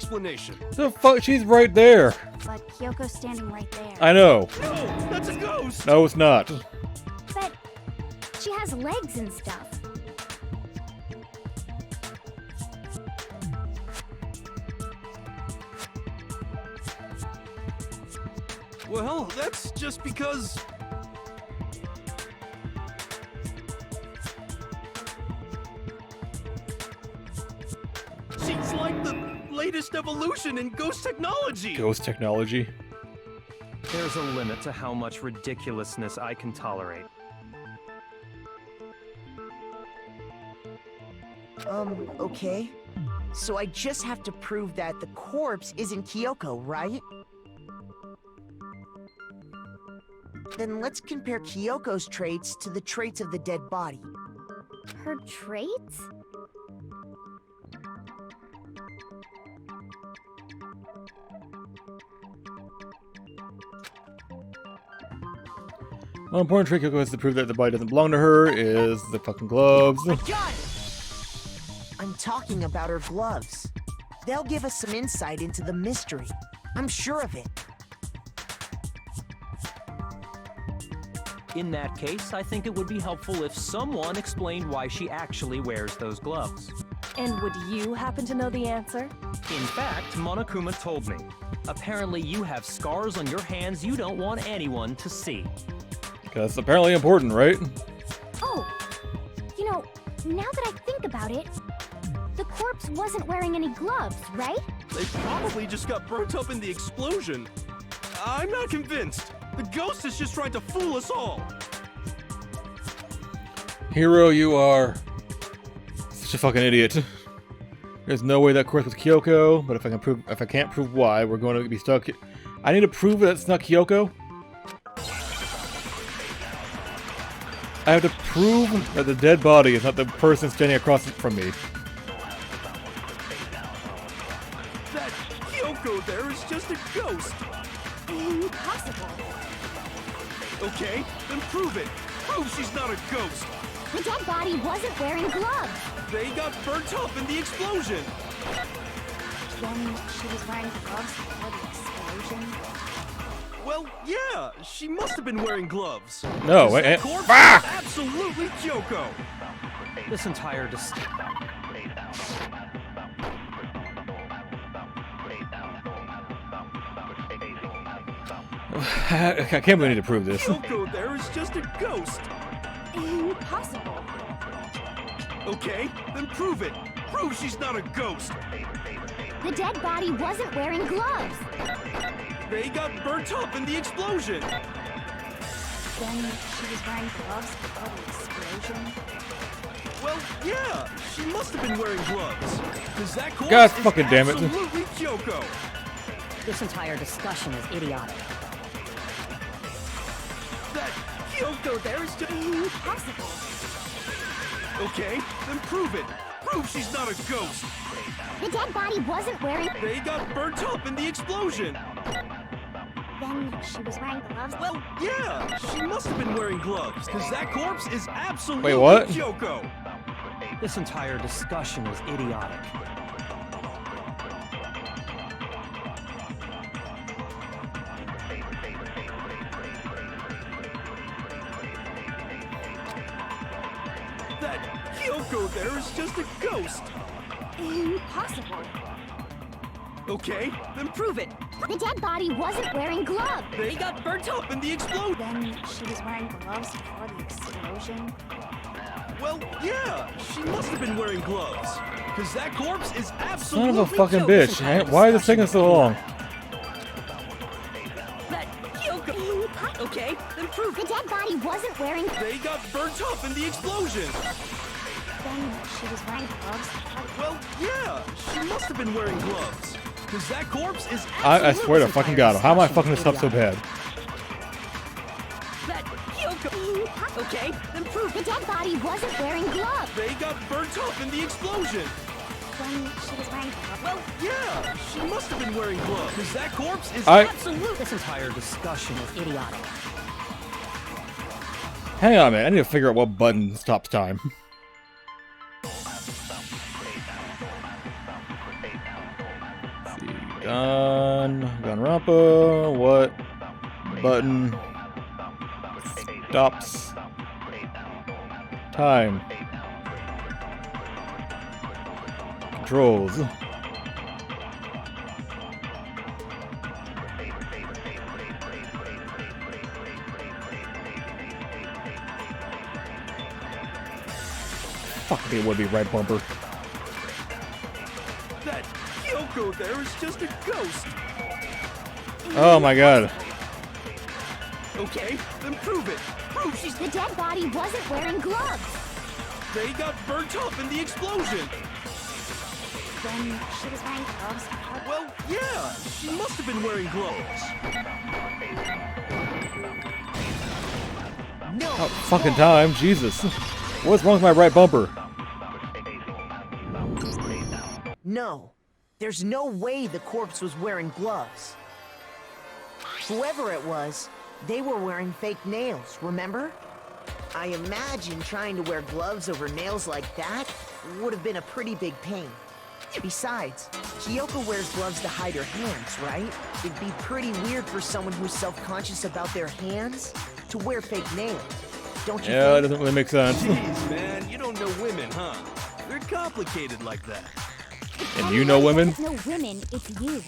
explanation. The fuck? She's right there. But Kyoko's standing right there. I know. No, that's a ghost. No, it's not. But she has legs and stuff. Well, that's just because... she's like the latest evolution in ghost technology. Ghost technology. There's a limit to how much ridiculousness I can tolerate. Okay. So I just have to prove that the corpse isn't Kyoko, right? Then let's compare Kyoko's traits to the traits of the dead body. Her traits? One important trick Kyoko has to prove that the body doesn't belong to her is the fucking gloves. I got it! I'm talking about her gloves. They'll give us some insight into the mystery. I'm sure of it. In that case, I think it would be helpful if someone explained why she actually wears those gloves. And would you happen to know the answer? In fact, Monokuma told me. Apparently you have scars on your hands you don't want anyone to see. Because it's apparently important, right? Oh, you know, now that I think about it, the corpse wasn't wearing any gloves, right? They probably just got burnt up in the explosion. I'm not convinced. The ghost is just trying to fool us all. Hero, you are such a fucking idiot. There's no way that corpse was Kyoko, but if I can't prove why, we're going to be stuck. I need to prove that it's not Kyoko. I have to prove that the dead body is not the person standing across from me. That Kyoko there is just a ghost. Impossible. Okay, then prove it. Prove she's not a ghost. The dead body wasn't wearing gloves. They got burnt up in the explosion. Then she was wearing gloves before the explosion. Well, yeah, she must have been wearing gloves. No, That wait, corpse fuck! is absolutely Kyoko. This entire I can't believe I need to prove this. Kyoko there is just a ghost. Impossible. Okay, then prove it. Prove she's not a ghost. The dead body wasn't wearing gloves. They got burnt up in the explosion. Then she was wearing gloves before the explosion. Well, yeah, she must have been wearing gloves. Cause that corpse God is fucking damn it. absolutely Kyoko. This entire discussion is idiotic. That Kyoko there is just Impossible. okay, then prove it. Prove she's not a ghost. The dead body wasn't wearing... They got burnt up in the explosion. Then she was wearing gloves. Well, yeah, she must have been wearing gloves. Cause that corpse is absolutely Wait, what? Kyoko. This entire discussion is idiotic. That Kyoko there is just a ghost. Impossible. Okay, then prove it. The dead body wasn't wearing gloves. They got burnt up in the explosion. Then she was wearing gloves before the explosion. Well, yeah, she must have been wearing gloves. Cause that corpse is Son absolutely of a fucking Kyoko. bitch. Why is this taking so long? That Kyoko. Okay, then prove The dead body wasn't wearing... They got burnt up in the explosion. Then she was wearing gloves before the... Well, yeah, she must have been wearing gloves. Cause that corpse is I swear to fucking God, how am I fucking this up so bad? That Kyoko. Okay, then prove The dead body wasn't wearing gloves. They got burnt up in the explosion. Then she was wearing gloves. Well, yeah, she must have been wearing gloves. Cause that corpse is Absolute. This entire discussion is idiotic. Hang on a minute, I need to figure out what button stops time. Danganronpa. What button stops time? Controls. Fuck, it would be right bumper. That Kyoko there is just a ghost. Oh my god. Okay, then prove it. Prove she's... The dead body wasn't wearing gloves. They got burnt up in the explosion. Then she was wearing gloves. Well, yeah, she must have been wearing gloves. No. Oh, fucking time, Jesus. What's wrong with my right bumper? No. There's no way the corpse was wearing gloves. Whoever it was, they were wearing fake nails, remember? I imagine trying to wear gloves over nails like that would have been a pretty big pain. Besides, Kyoko wears gloves to hide her hands, right? It'd be pretty weird for someone who's self-conscious about their hands to wear fake nails. Don't you Yeah, it think? doesn't really make sense. Jeez, man, you don't know women, huh? They're complicated like that. And you know women? No women, it's you.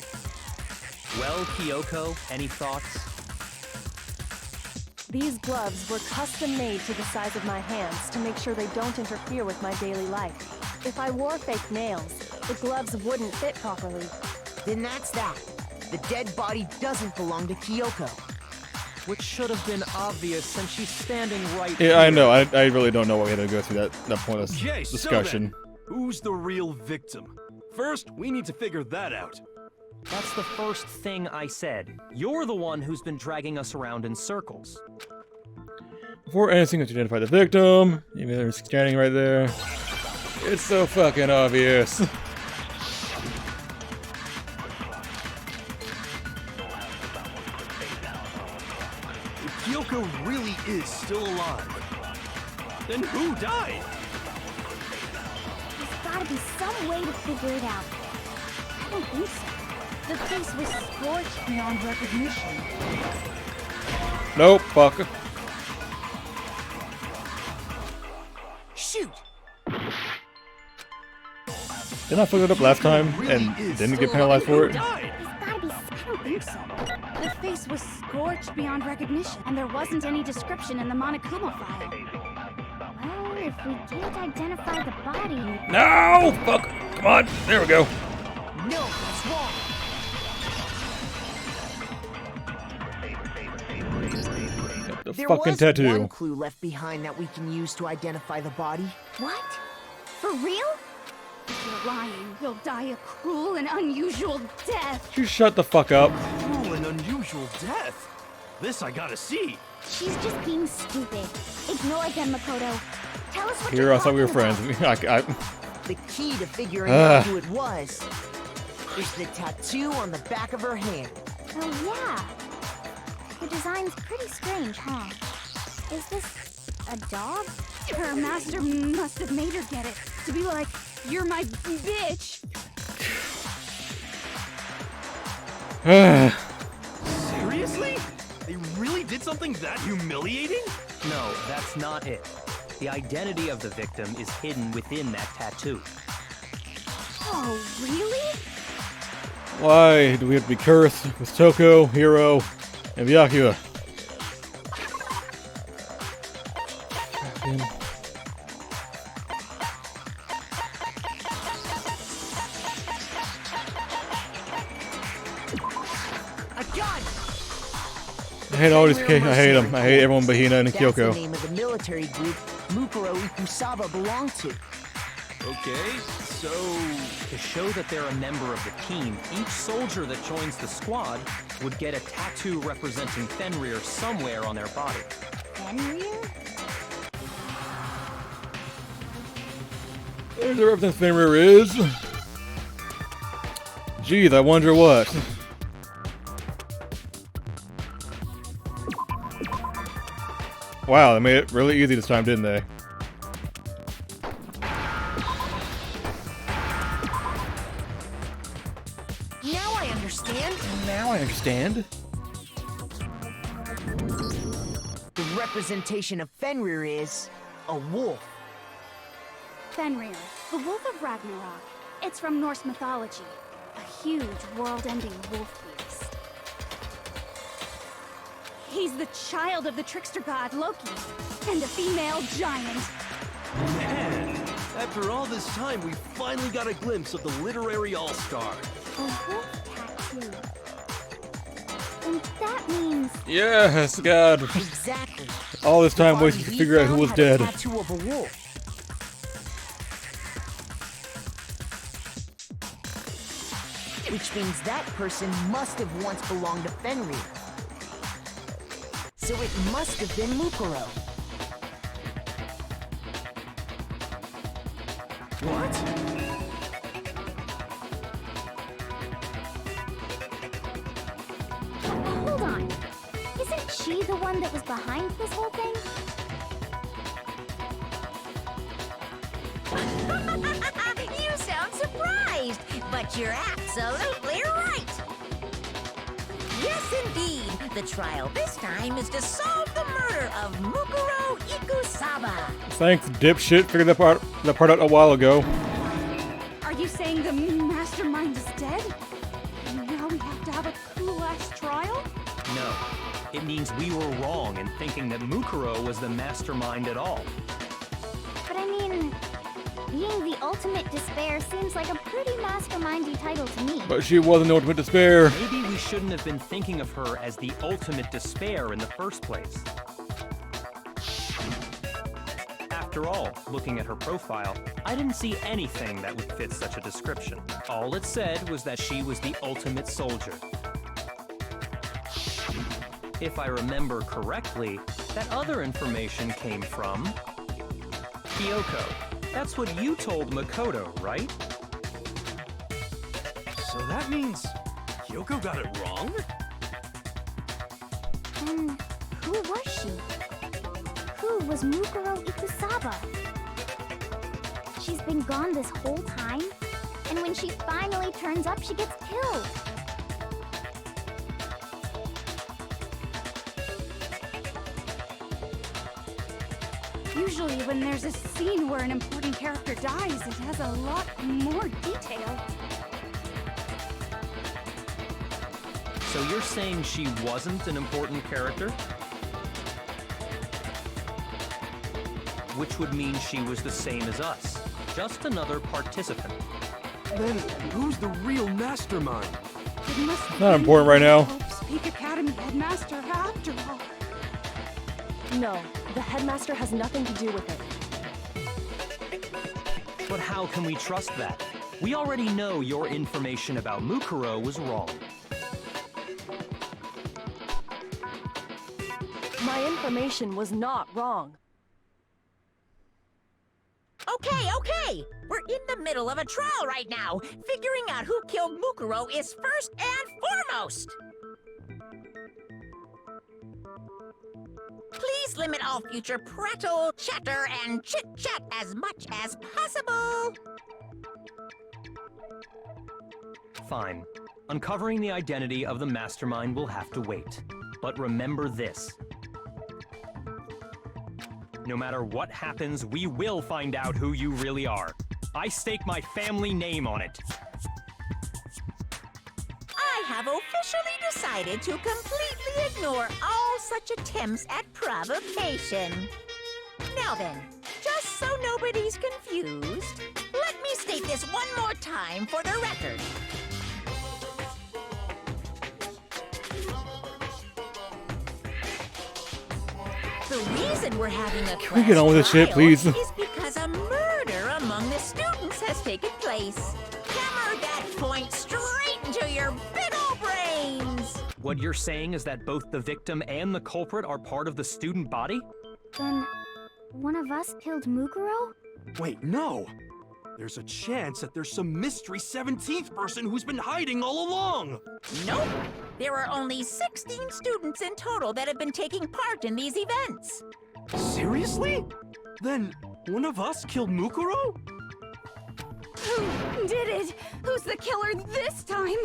Well, Kyoko, any thoughts? These gloves were custom made to the size of my hands to make sure they don't interfere with my daily life. If I wore fake nails, the gloves wouldn't fit properly. Then that's that. The dead body doesn't belong to Kyoko. Which should have been obvious since she's standing right Yeah, I here. know. I really don't know why we had to go through that pointless Okay, discussion. so then, who's the real victim? First, we need to figure that out. That's the first thing I said. You're the one who's been dragging us around in circles. Before anything, let's identify the victim. Even they're standing right there. It's so fucking obvious. If Kyoko really is still alive, then who died? There's gotta be some way to figure it out. I don't think so. The face was scorched beyond recognition. Nope, fuck. Shoot! Didn't I fuck it up last time and didn't get penalized for it? Died. There's gotta be. I don't think so. The face was scorched beyond recognition, and there wasn't any description in the Monokuma file. Well, if we can't identify the body, No! Fuck! Come on! There we go. No, that's wrong. The There fucking was tattoo. one clue left behind that we can use to identify the body. what? For real? If you're lying, you'll die a cruel and unusual death. You shut the fuck up. Cruel and unusual death. This I gotta see. She's just being stupid. Ignore them, Makoto. Tell us what Here, you're I thought we were talking friends. about. The key to figuring out who it was is the tattoo on the back of her hand. Oh, yeah. The design's pretty strange, huh? Is this a dog? Her master must have made her get it. To be like, you're my bitch. Seriously? They really did something that humiliating? No, that's not it. The identity of the victim is hidden within that tattoo. Oh, really? Why do we have to be cursed with Toko, Hiro, and Byakuya? I got it! I hate all these kids. I hate them. I hate everyone but Hina and That's Kyoko. the name of the military group Mukuro Ikusaba belonged to. Okay, so... To show that they're a member of the team, each soldier that joins the squad would get a tattoo representing Fenrir somewhere on their body. Fenrir? There's a reference Fenrir is. Geez, I wonder what. Wow, they made it really easy this time, didn't they? Now I understand. Now I understand. The representation of Fenrir is a wolf. Fenrir, the Wolf of Ragnarok. It's from Norse mythology. A huge, world-ending wolf beast. He's the child of the trickster god Loki, and a female giant. Man, after all this time, we finally got a glimpse of the literary all-star. A wolf tattoo. And that means... Yes, God. Exactly. All this time The wasted body to we figure out who found was had a dead. tattoo of a wolf. Which means that person must have once belonged to Fenrir. So it must have been Mukuro. What? Hold on. Isn't she the one that was behind this whole thing? You sound surprised, but you're absolutely right. Yes, indeed. The trial this time is to solve the murder of Mukuro Ikusaba. Thanks, dipshit. Figured that part out a while ago. Are you saying the mastermind is dead? And now we have to have a cool-ass trial? No. It means we were wrong in thinking that Mukuro was the mastermind at all. But I mean, being the ultimate despair seems like a pretty mastermindy title to me. But she wasn't the ultimate despair. Maybe we shouldn't have been thinking of her as the ultimate despair in the first place. After all, looking at her profile, I didn't see anything that would fit such a description. All it said was that she was the ultimate soldier. If I remember correctly, that other information came from Kyoko. That's what you told Makoto, right? So that means Kyoko got it wrong? Then who was she? Who was Mukuro Ikusaba? She's been gone this whole time, and when she finally turns up, she gets killed. Usually when there's a scene where an important character dies, it has a lot more detail. So you're saying she wasn't an important character? Which would mean she was the same as us. Just another participant. Then who's the real mastermind? It must have Not been important right now. Hope's Peak Academy headmaster after all. No, the headmaster has nothing to do with it. But how can we trust that? We already know your information about Mukuro was wrong. My information was not wrong. Okay. We're in the middle of a trial right now. Figuring out who killed Mukuro is first and foremost. Please limit all future prattle, chatter, and chit-chat as much as possible. Fine. Uncovering the identity of the mastermind will have to wait. But remember this. No matter what happens, we will find out who you really are. I stake my family name on it. I have officially decided to completely ignore all such attempts at provocation. Now then, just so nobody's confused, let me state this one more time for the record. The reason we're having a Can we get on with this shit, please? is because a murder among the students has taken place. Hammer that point straight into your big ol' brains! What you're saying is that both the victim and the culprit are part of the student body? Then, one of us killed Mukuro? Wait, no! There's a chance that there's some mystery 17th person who's been hiding all along! Nope. There are only 16 students in total that have been taking part in these events. Seriously? Then one of us killed Mukuro? Who did it? Who's the killer this time?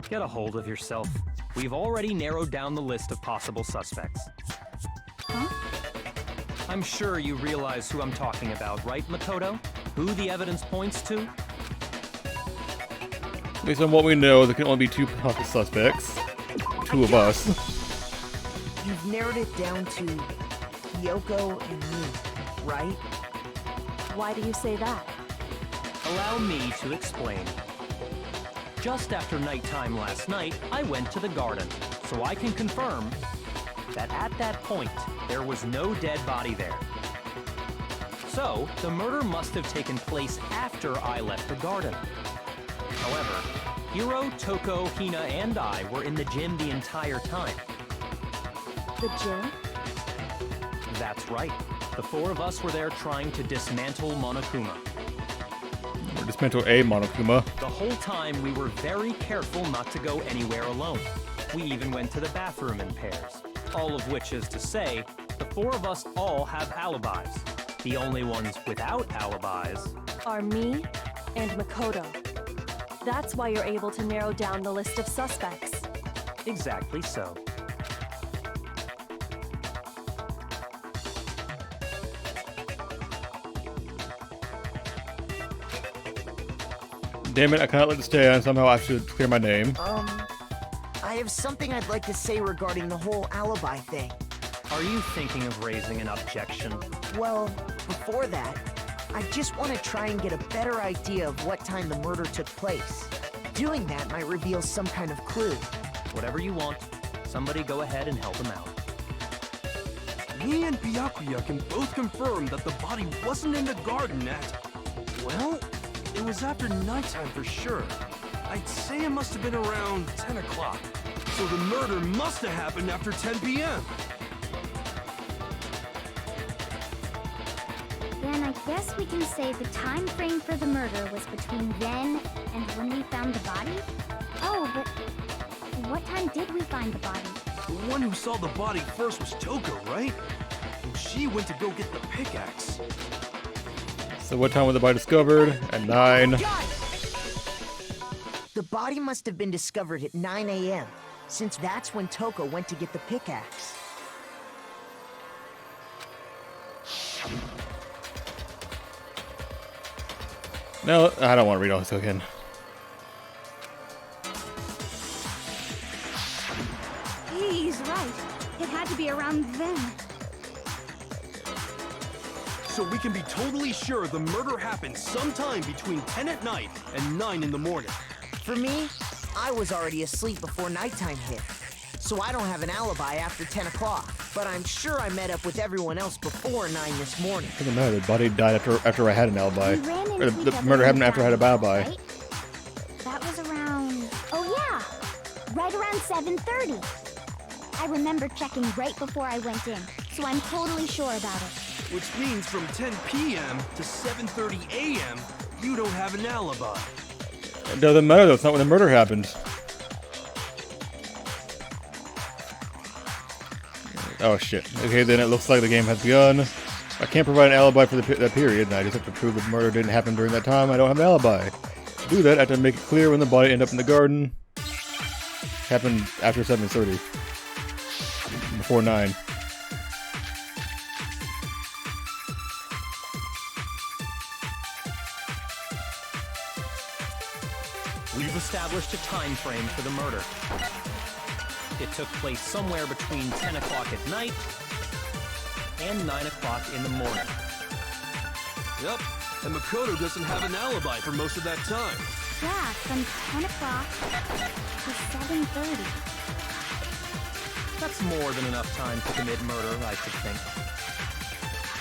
Get a hold of yourself. We've already narrowed down the list of possible suspects. Huh? I'm sure you realize who I'm talking about, right, Makoto? Who the evidence points to? Based on what we know, there can only be 2 possible suspects. 2 of us. You've narrowed it down to Kyoko and me, right? Why do you say that? Allow me to explain. Just after nighttime last night, I went to the garden, so I can confirm that at that point, there was no dead body there. So, the murder must have taken place after I left the garden. However, Hiro, Toko, Hina, and I were in the gym the entire time. The gym? That's right. The 4 of us were there trying to dismantle Monokuma. Or dismantle a Monokuma. The whole time we were very careful not to go anywhere alone. We even went to the bathroom in pairs. All of which is to say, the 4 of us all have alibis. The only ones without alibis Are me and Makoto. That's why you're able to narrow down the list of suspects. exactly so. Damn it, I cannot let this stay on. Somehow I should clear my name. I have something I'd like to say regarding the whole alibi thing. Are you thinking of raising an objection? Well, before that, I just want to try and get a better idea of what time the murder took place. Doing that might reveal some kind of clue. Whatever you want. Somebody go ahead and help him out. Me and Byakuya can both confirm that the body wasn't in the garden at... Well, it was after nighttime for sure. I'd say it must have been around 10 o'clock. So the murder must have happened after 10 p.m. Then I guess we can say the time frame for the murder was between then and when we found the body? Oh, but what time did we find the body? The one who saw the body first was Toko, right? And she went to go get the pickaxe. So what time was the body discovered? At 9. The body must have been discovered at 9 a.m., since that's when Toko went to get the pickaxe. No, I don't want to read all this again. He's right. It had to be around then. So we can be totally sure the murder happened sometime between 10 at night and 9 in the morning. For me, I was already asleep before nighttime hit, so I don't have an alibi after 10 o'clock. But I'm sure I met up with everyone else before 9 this morning. Doesn't matter, the body died after I had an alibi. We ran Or into the each other murder in happened the after I had a garden, alibi. right? That was around... Oh yeah! Right around 7:30. I remember checking right before I went in, so I'm totally sure about it. Which means from 10 p.m. to 7:30 a.m., you don't have an alibi. It doesn't matter though, it's not when the murder happened. Oh shit. Okay, then it looks like the game has begun. I can't provide an alibi for that period, and I just have to prove the murder didn't happen during that time. I don't have an alibi. To do that, I have to make it clear when the body ended up in the garden. Happened after 7:30. Before 9. We've established a time frame for the murder. It took place somewhere between 10 o'clock at night and 9 o'clock in the morning. Yep, and Makoto doesn't have an alibi for most of that time. Yeah, from 10 o'clock to 7:30. That's more than enough time to commit murder, I should think.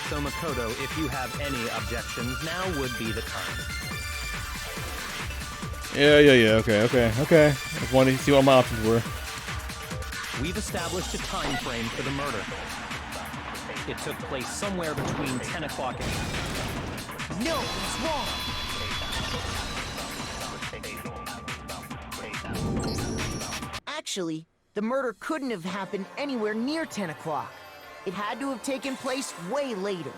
So Makoto, if you have any objections, now would be the time. Yeah, okay. I just wanted to see what my options were. We've established a time frame for the murder. It took place somewhere between 10 o'clock and... No, it's wrong! Actually, the murder couldn't have happened anywhere near 10 o'clock. It had to have taken place way later.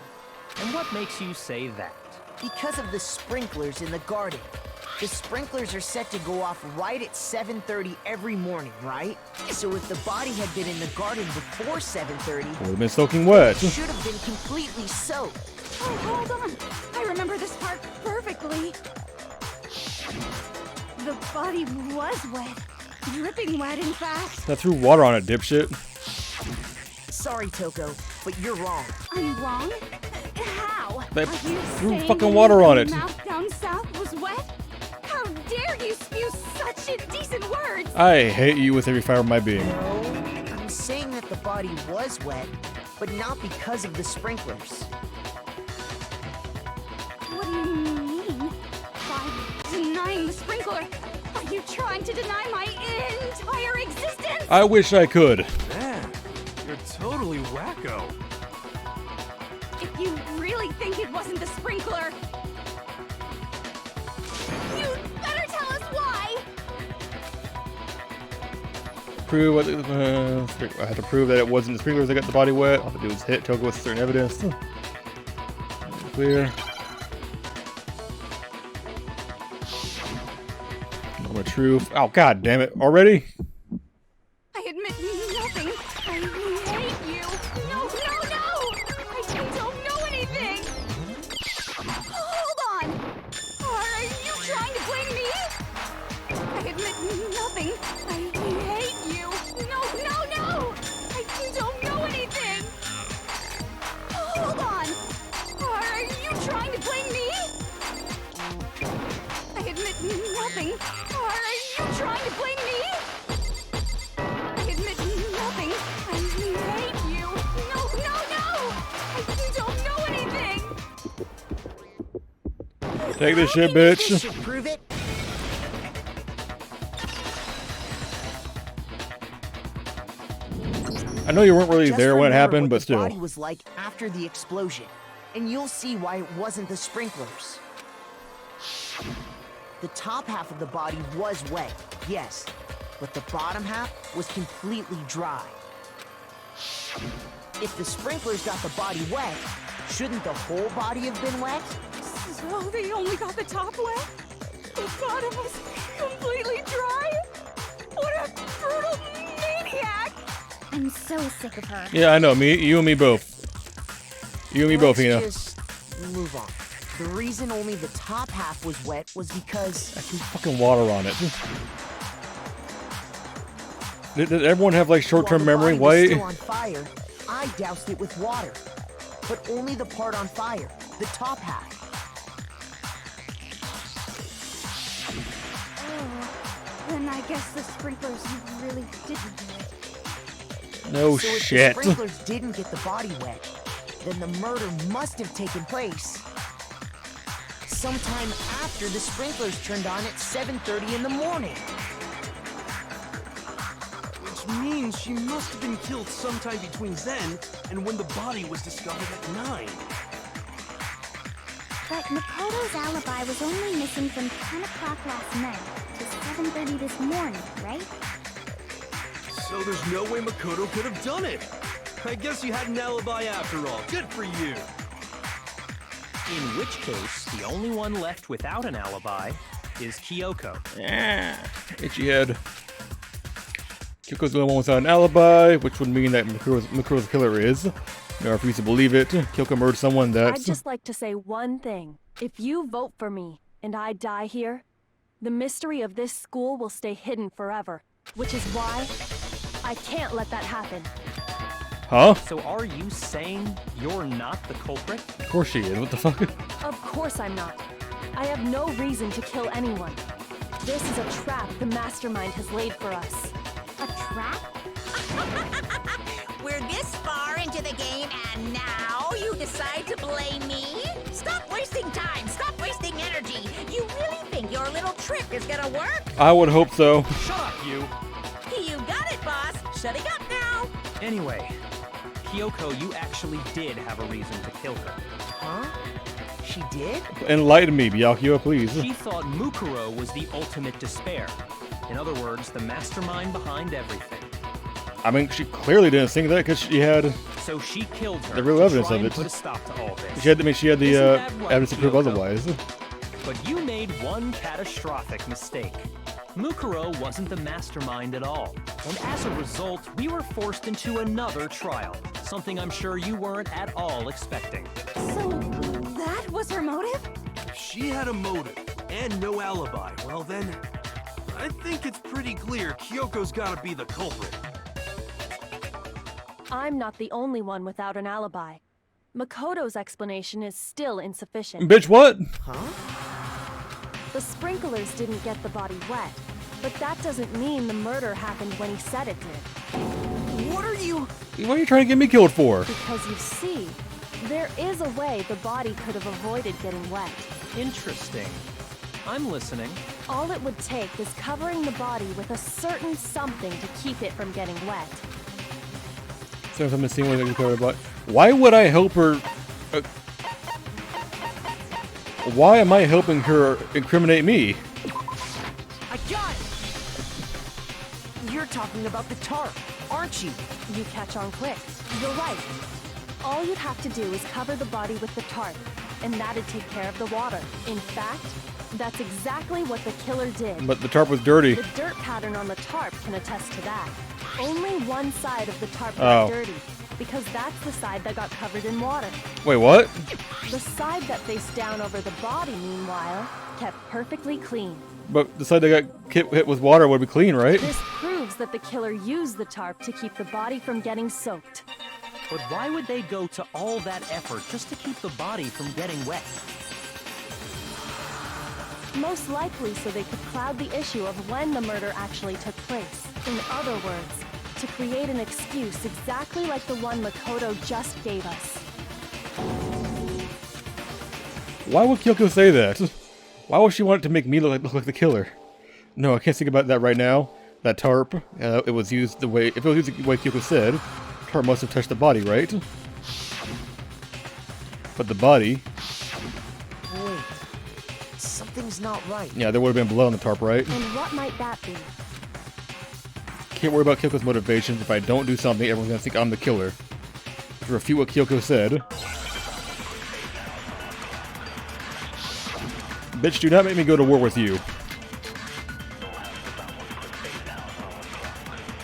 And what makes you say that? Because of the sprinklers in the garden. The sprinklers are set to go off right at 7:30 every morning, right? So if the body had been in the garden before 7:30, Would have been soaking wet. it should have been completely soaked. Oh, hold on. I remember this part perfectly. The body was wet. Dripping wet, in fact. That threw water on it, dipshit. Sorry, Toko, but you're wrong. I'm wrong? How? They Are you threw saying fucking water on it. Mouth down south was wet? How dare you spew such indecent words? I hate you with every fiber of my being. No, I'm saying that the body was wet, but not because of the sprinklers. What do you mean? By denying the sprinkler, are you trying to deny my entire existence? I wish I could. Man, you're totally wacko. If you really think it wasn't the sprinkler, you'd better tell us why! Prove what I had to prove that it wasn't the sprinklers that got the body wet. All I had to do was hit Toko with certain evidence. Clear. Moment of truth. Oh, god damn it. Already? I admit nothing. I hate you. No, no, no! I don't know anything! Hold on! Are you trying to blame me? I admit nothing. I hate you. No, no, no! I don't know anything! Hold on! Are you trying to blame me? I admit nothing. Are you trying to blame me? I admit nothing. I hate you. No, no, no! I don't know anything! Take this shit, This bitch. should prove it. I know you weren't really Just there when it remember happened, what but the still. body was like after the explosion, and you'll see why it wasn't the sprinklers. The top half of the body was wet, yes, but the bottom half was completely dry. If the sprinklers got the body wet, shouldn't the whole body have been wet? So they only got the top wet? The bottom was completely dry? What a brutal maniac! I'm so sick of her. Yeah, I know. You and me both. You and me both, Hina. Let's just move on. The reason only the top half was wet was because Threw fucking water on it. Did everyone have like short-term while the memory? body was Why? still on fire, I doused it with water, but only the part on fire, the top half. Oh, then I guess the sprinklers really didn't do it. No So if shit. the sprinklers didn't get the body wet, then the murder must have taken place sometime after the sprinklers turned on at 7:30 in the morning. Which means she must have been killed sometime between then and when the body was discovered at 9. But Makoto's alibi was only missing from 10 o'clock last night to 7:30 this morning, right? So there's no way Makoto could have done it. I guess you had an alibi after all. Good for you. In which case, the only one left without an alibi is Kyoko. Yeah. Itchy head. Kyoko's the only one without an alibi, which would mean that Makoto's killer is. I refuse to believe it. Kyoko murdered someone I'd that's... just like to say one thing. If you vote for me and I die here, the mystery of this school will stay hidden forever, which is why I can't let that happen. Huh? So are you saying you're not the culprit? Of course she is. What the fuck? Of course I'm not. I have no reason to kill anyone. This is a trap the mastermind has laid for us. A trap? We're this far into the game and now you decide to blame me? Stop wasting time, stop wasting energy. You really think your little trick is gonna work? I would hope so. Shut up, you! You got it, boss. Shutting up now. Anyway, Kyoko, you actually did have a reason to kill her. Huh? She did? Enlighten me, Byakuya, please. She thought Mukuro was the ultimate despair. In other words, the mastermind behind everything. I mean, she clearly didn't think that because she had... So she killed her The real to evidence try of and it. put a stop to all this. She had the Isn't that right, evidence to prove Kyoko? otherwise. But you made one catastrophic mistake. Mukuro wasn't the mastermind at all. And as a result, we were forced into another trial. Something I'm sure you weren't at all expecting. So, that was her motive? If she had a motive and no alibi, well then, I think it's pretty clear Kyoko's gotta be the culprit. I'm not the only one without an alibi. Makoto's explanation is still insufficient. Bitch, what? The sprinklers didn't get the body wet, but that doesn't mean the murder happened when he said it did. What are you? What are you trying to get me killed for? Because you see, there is a way the body could have avoided getting wet. Interesting. I'm listening. All it would take is covering the body with a certain something to keep it from getting wet. So I'm seeing what they covered, but why would I help her? Why am I helping her incriminate me? I got it! You're talking about the tarp, aren't you? You catch on quick. You're right. All you'd have to do is cover the body with the tarp, and that'd take care of the water. In fact, that's exactly what the killer did. But the tarp was dirty. The dirt pattern on the tarp can attest to that. Only one side of the tarp got dirty, because that's the side that got covered in water. Wait, what? The side that faced down over the body, meanwhile, kept perfectly clean. But the side that got hit with water would be clean, right? This proves that the killer used the tarp to keep the body from getting soaked. But why would they go to all that effort just to keep the body from getting wet? Most likely so they could cloud the issue of when the murder actually took place. In other words, to create an excuse exactly like the one Makoto just gave us. Why would Kyoko say that? Why would she want it to make me look like the killer? No, I can't think about that right now. That tarp, it was used the way, if it was used the way Kyoko said, tarp must have touched the body, right? But the body... Wait, something's not right. Yeah, there would have been blood on the tarp, right? And what might that be? Can't worry about Kyoko's motivations. If I don't do something, everyone's gonna think I'm the killer. To refute what Kyoko said... Bitch, do not make me go to war with you.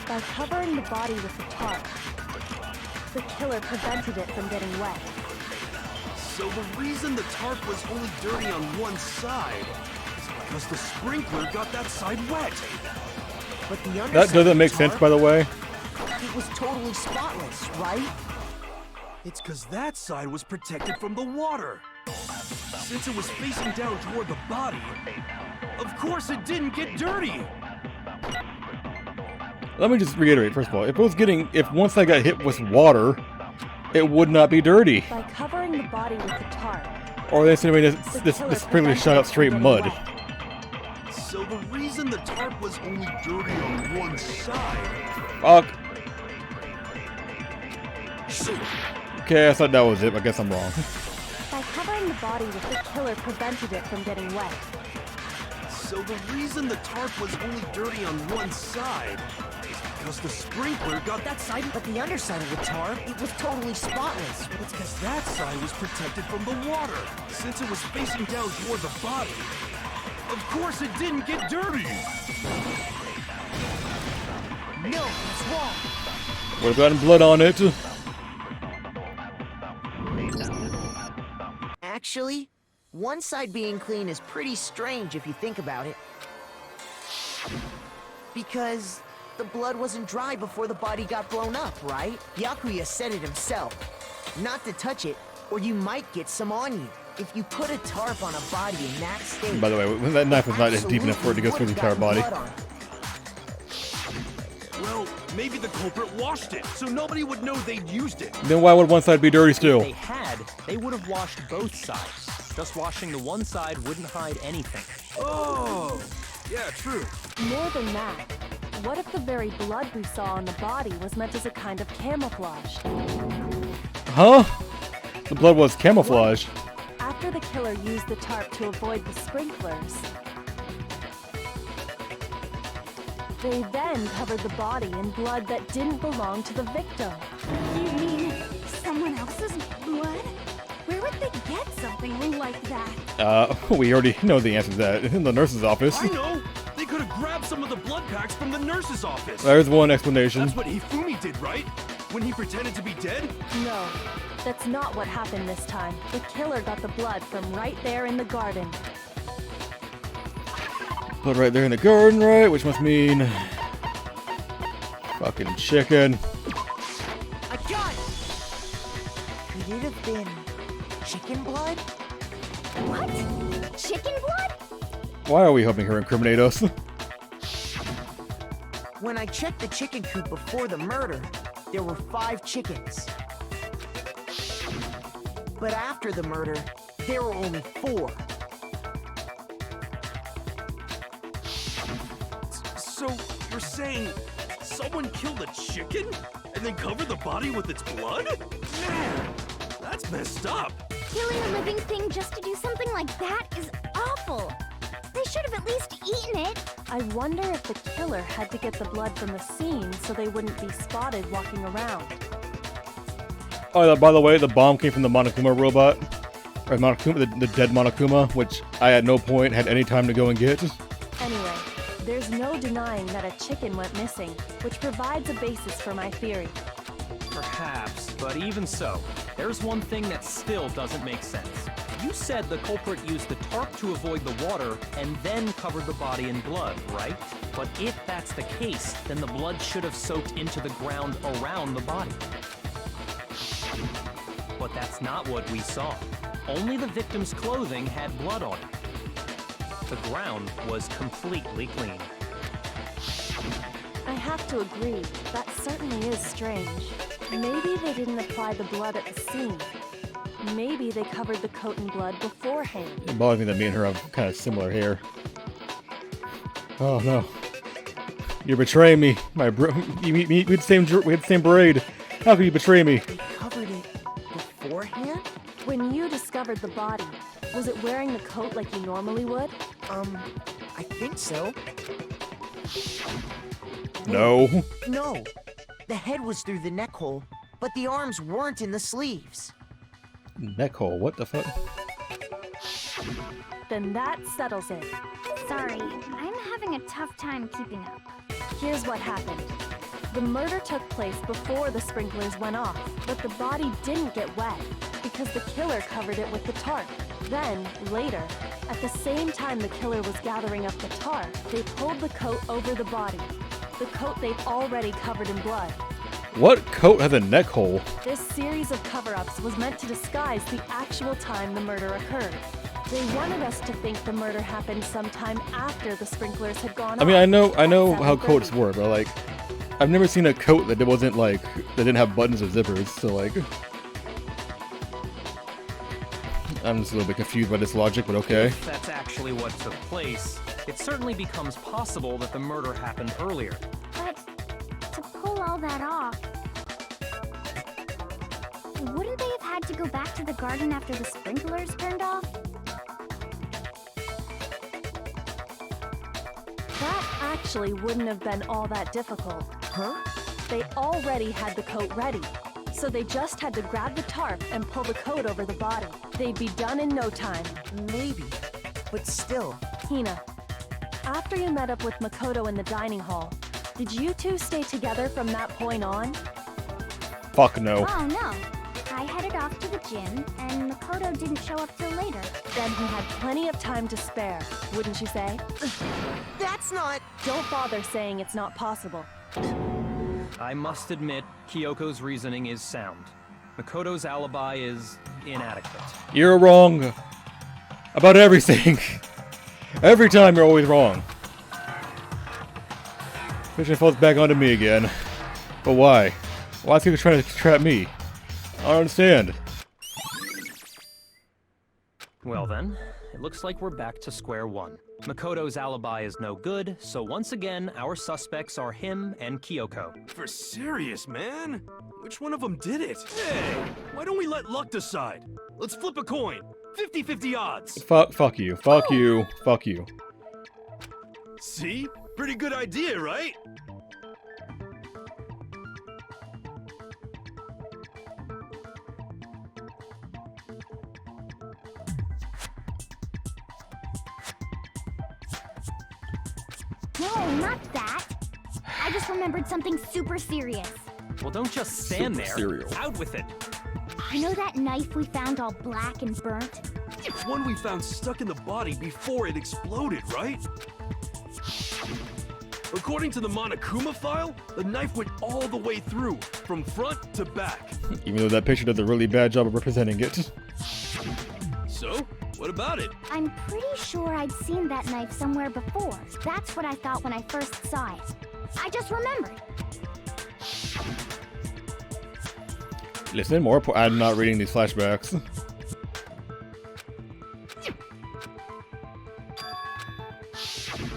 By covering the body with the tarp, the killer prevented it from getting wet. So the reason the tarp was only dirty on one side is because the sprinkler got that side wet. But the underside That doesn't of make the sense, tarp, by the way. It was totally spotless, right? It's because that side was protected from the water. Since it was facing down toward the body, of course it didn't get dirty. Let me just reiterate, first of all, if one side got hit with water, it would not be dirty. By covering the body with the tarp, Or they say this sprinkler shot out straight mud. So the reason the tarp was only dirty on one side... Fuck. Okay, I thought that was it. I guess I'm wrong. by covering the body with the killer prevented it from getting wet. So the reason the tarp was only dirty on one side is because the sprinkler got that side... But the underside of the tarp, it was totally spotless. It's because that side was protected from the water. Since it was facing down toward the body, of course it didn't get dirty. No, it's wrong. Would have gotten blood on it. Actually, one side being clean is pretty strange if you think about it. Because the blood wasn't dry before the body got blown up, right? Yakuya said it himself. Not to touch it, or you might get some on you. If you put a tarp on a body in that state... By the way, that knife was not deep enough for it to go through the entire body. Well, maybe the culprit washed it, so nobody would know they'd used it. Then why would one side be dirty still? If they had, they would have washed both sides. Just washing the one side wouldn't hide anything. Oh, yeah, true. More than that, what if the very blood we saw on the body was meant as a kind of camouflage? Huh? The blood was camouflage. After the killer used the tarp to avoid the sprinklers, they then covered the body in blood that didn't belong to the victim. You mean someone else's blood? Where would they get something like that? We already know the answer to that in the nurse's office. I know! They could have grabbed some of the blood packs from the nurse's office. There's one explanation. That's what Hifumi did, right? When he pretended to be dead? No, that's not what happened this time. The killer got the blood from right there in the garden. Blood right there in the garden, right? Which must mean... fucking chicken. I got it! Could it have been chicken blood? What? Chicken blood? Why are we helping her incriminate us? When I checked the chicken coop before the murder, there were 5 chickens. But after the murder, there were only 4. So, you're saying someone killed a chicken and then covered the body with its blood? Man, that's messed up. Killing a living thing just to do something like that is awful. They should have at least eaten it. I wonder if the killer had to get the blood from the scene so they wouldn't be spotted walking around. Oh, by the way, the bomb came from the Monokuma robot. Or Monokuma, the dead Monokuma, which I at no point had any time to go and get. Anyway, there's no denying that a chicken went missing, which provides a basis for my theory. Perhaps, but even so, there's one thing that still doesn't make sense. You said the culprit used the tarp to avoid the water and then covered the body in blood, right? But if that's the case, then the blood should have soaked into the ground around the body. But that's not what we saw. Only the victim's clothing had blood on it. The ground was completely clean. I have to agree, that certainly is strange. Maybe they didn't apply the blood at the scene. Maybe they covered the coat in blood beforehand. It bothers me that me and her have kind of similar hair. Oh no. You're betraying me. We had the same braid. How could you betray me? They covered it beforehand? When you discovered the body, was it wearing the coat like you normally would? I think so. No. No. The head was through the neck hole, but the arms weren't in the sleeves. Neck hole, what the fuck? Then that settles it. Sorry, I'm having a tough time keeping up. Here's what happened. The murder took place before the sprinklers went off, but the body didn't get wet because the killer covered it with the tarp. Then, later, at the same time the killer was gathering up the tarp, they pulled the coat over the body. The coat they'd already covered in blood. What coat has a neck hole? This series of cover-ups was meant to disguise the actual time the murder occurred. They wanted us to think the murder happened sometime after the sprinklers had gone off. I mean, I know at how 7:30. coats work, but like, I've never seen a coat that wasn't like, that didn't have buttons or zippers, so like... I'm just a little bit confused by this logic, but okay. If that's actually what took place, it certainly becomes possible that the murder happened earlier. But to pull all that off, wouldn't they have had to go back to the garden after the sprinklers turned off? That actually wouldn't have been all that difficult. Huh? They already had the coat ready, so they just had to grab the tarp and pull the coat over the body. They'd be done in no time. Maybe. But still. Hina, after you met up with Makoto in the dining hall, did you two stay together from that point on? Fuck no. Oh no. I headed off to the gym, and Makoto didn't show up till later. Then he had plenty of time to spare, wouldn't you say? That's not... Don't bother saying it's not possible. I must admit, Kyoko's reasoning is sound. Makoto's alibi is inadequate. You're wrong about everything. Every time you're always wrong. Fishing falls back onto me again. But why? Why is he trying to trap me? I don't understand. Well then, it looks like we're back to square one. Makoto's alibi is no good, so once again, our suspects are him and Kyoko. For serious, man? Which one of them did it? Hey, why don't we let luck decide? Let's flip a coin. 50-50 odds. Fuck you. Fuck you. Fuck you. See? Pretty good idea, right? No, not that. I just remembered something super serious. Well, don't just stand Super there. cereal. Out with it. You know that knife we found all black and burnt? It's one we found stuck in the body before it exploded, right? According to the Monokuma file, the knife went all the way through, from front to back. Even though that picture does a really bad job of representing it. So, what about it? I'm pretty sure I'd seen that knife somewhere before. That's what I thought when I first saw it. I just remembered. Listen, more. I'm not reading these flashbacks.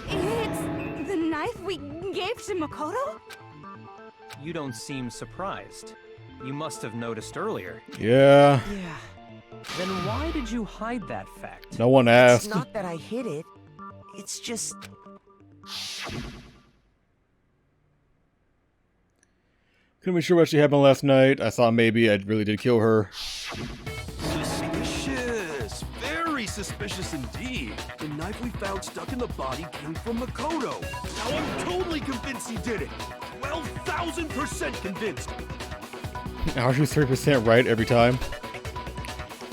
It's the knife we gave to Makoto? You don't seem surprised. You must have noticed earlier. Yeah. Yeah. Then why did you hide that fact? No one It's asked. not that I hid it. It's just... Couldn't be sure what she happened last night. I thought maybe I really did kill her. Suspicious. Very suspicious indeed. The knife we found stuck in the body came from Makoto. Now I'm totally convinced he did it. 12,000% convinced. Now she's 30% right every time.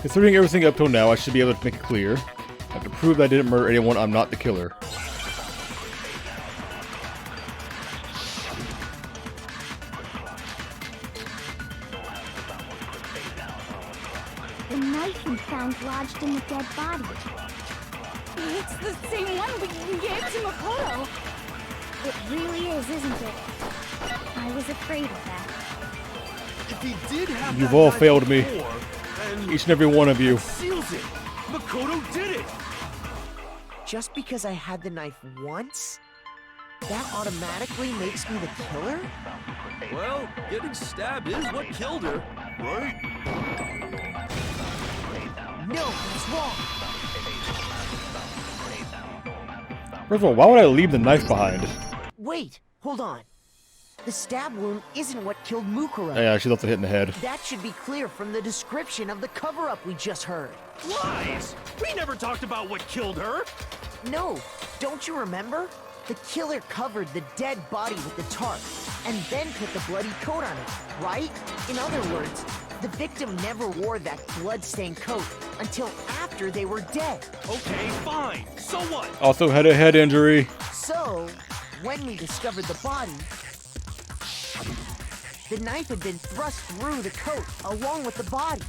Considering everything up till now, I should be able to make it clear. I have to prove that I didn't murder anyone. I'm not the killer. The knife we found lodged in the dead body. It's the same one we gave to Makoto. It really is, isn't it? I was afraid of that. If he did have You've that all knife failed me. before, then Each and every one of you. seals it. Makoto did it. Just because I had the knife once? That automatically makes me the killer? Well, getting stabbed is what killed her, right? No, he's wrong. First of all, why would I leave the knife behind? Wait, hold on. The stab wound isn't what killed Mukuro. Yeah, she left a hit in the head. That should be clear from the description of the cover-up we just heard. Lies! We never talked about what killed her. No, don't you remember? The killer covered the dead body with the tarp, and then put the bloody coat on it, right? In other words, the victim never wore that blood-stained coat until after they were dead. Okay, fine. So what? Also had a head injury. So, when we discovered the body, the knife had been thrust through the coat along with the body.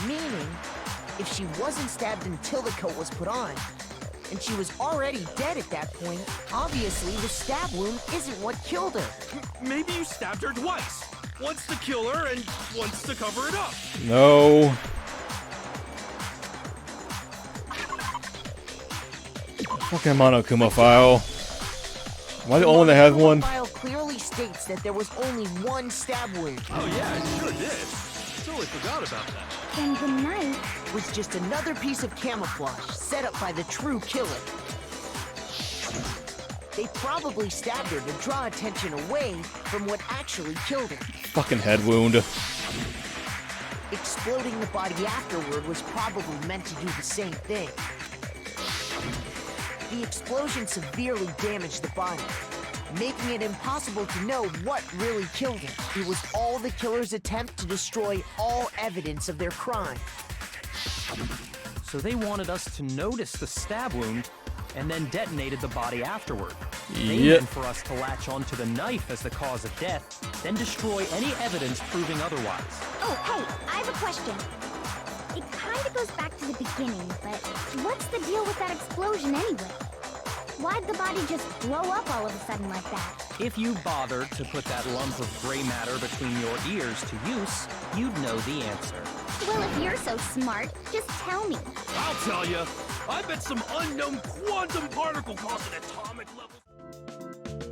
Meaning, if she wasn't stabbed until the coat was put on, and she was already dead at that point, obviously the stab wound isn't what killed her. Maybe you stabbed her twice. Once to kill her and once to cover it up. No. Fucking Monokuma file. Am I the only one that has The one? file clearly states that there was only one stab wound. Oh yeah, it sure did. Totally forgot about that. Then the knife... Was just another piece of camouflage set up by the true killer. They probably stabbed her to draw attention away from what actually killed her. Fucking head wound. Exploding the body afterward was probably meant to do the same thing. The explosion severely damaged the body, making it impossible to know what really killed her. It was all the killer's attempt to destroy all evidence of their crime. So they wanted us to notice the stab wound and then detonated the body afterward. They Yep. meant for us to latch onto the knife as the cause of death, then destroy any evidence proving otherwise. Oh, hey, I have a question. It kind of goes back to the beginning, but what's the deal with that explosion anyway? Why'd the body just blow up all of a sudden like that? If you bothered to put that lump of gray matter between your ears to use, you'd know the answer. Well, if you're so smart, just tell me. I'll tell you. I bet some unknown quantum particle caused an atomic level.